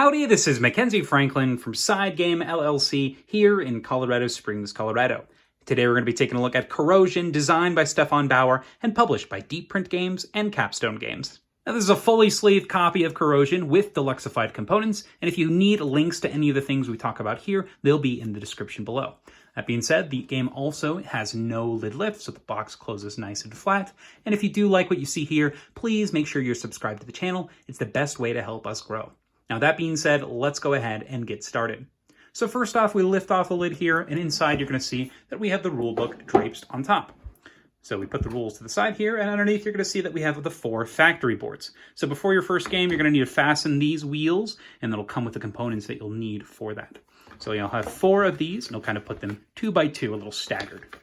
Howdy, this is Mackenzie Franklin from SideGame LLC here in Colorado Springs, Colorado. Today we're going to be taking a look at Corrosion, designed by Stefan Bauer and published by Deep Print Games and Capstone Games. Now this is a fully sleeved copy of Corrosion with deluxified components, and if you need links to any of the things we talk about here, they'll be in the description below. That being said, the game also has no lid lift, so the box closes nice and flat. And if you do like what you see here, please make sure you're subscribed to the channel. It's the best way to help us grow. Now that being said, let's go ahead and get started. So first off, we lift off the lid here, and inside you're going to see that we have the rulebook draped on top. So we put the rules to the side here, and underneath you're going to see that we have the 4 factory boards. So before your first game, you're going to need to fasten these wheels, and that'll come with the components that you'll need for that. So you'll have 4 of these, and you'll kind of put them 2 by 2, a little staggered.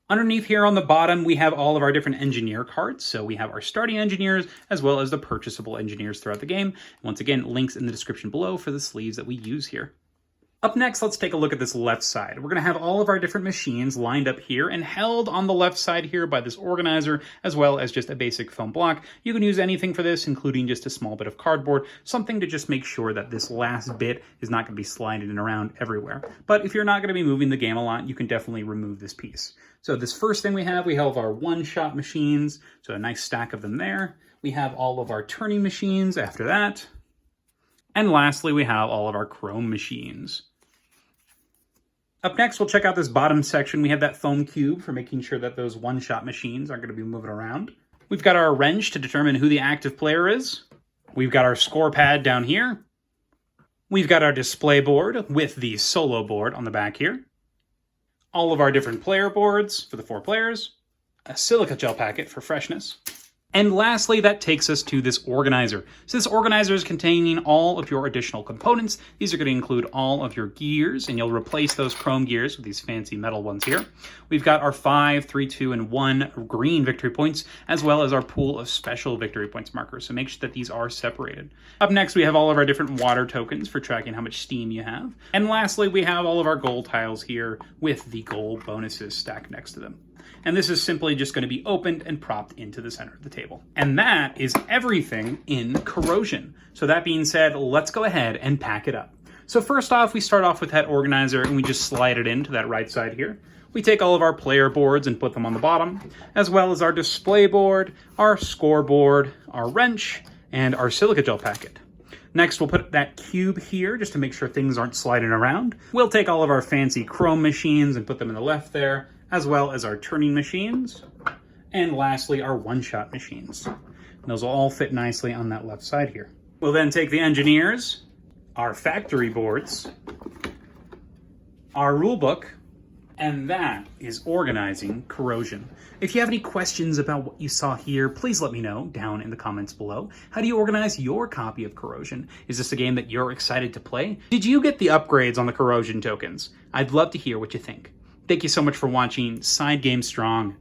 Underneath here on the bottom, we have all of our different engineer cards. So we have our starting engineers as well as the purchasable engineers throughout the game. Once again, links in the description below for the sleeves that we use here. Up next, let's take a look at this left side. We're going to have all of our different machines lined up here and held on the left side here by this organizer, as well as just a basic foam block. You can use anything for this, including just a small bit of cardboard, something to just make sure that this last bit is not going to be sliding around everywhere. But if you're not going to be moving the game a lot, you can definitely remove this piece. So this first thing we have our one-shot machines, so a nice stack of them there. We have all of our turning machines after that. And lastly, we have all of our chrome machines. Up next, we'll check out this bottom section. We have that foam cube for making sure that those one-shot machines aren't going to be moving around. We've got our wrench to determine who the active player is. We've got our score pad down here. We've got our display board with the solo board on the back here. All of our different player boards for the 4 players. A silica gel packet for freshness. And lastly, that takes us to this organizer. So this organizer is containing all of your additional components. These are going to include all of your gears, and you'll replace those chrome gears with these fancy metal ones here. We've got our 5, 3, 2, and 1 green victory points, as well as our pool of special victory points markers. So make sure that these are separated. Up next, we have all of our different water tokens for tracking how much steam you have. And lastly, we have all of our gold tiles here with the gold bonuses stacked next to them. And this is simply just going to be opened and propped into the center of the table. And that is everything in Corrosion. So that being said, let's go ahead and pack it up. So first off, we start off with that organizer and we just slide it into that right side here. We take all of our player boards and put them on the bottom, as well as our display board, our scoreboard, our wrench, and our silica gel packet. Next, we'll put that cube here just to make sure things aren't sliding around. We'll take all of our fancy chrome machines and put them in the left there, as well as our turning machines, and lastly, our one-shot machines. And those will all fit nicely on that left side here. We'll then take the engineers, our factory boards, our rule book, and that is organizing Corrosion. If you have any questions about what you saw here, please let me know down in the comments below. How do you organize your copy of Corrosion? Is this a game that you're excited to play? Did you get the upgrades on the Corrosion tokens? I'd love to hear what you think. Thank you so much for watching SideGame Strong.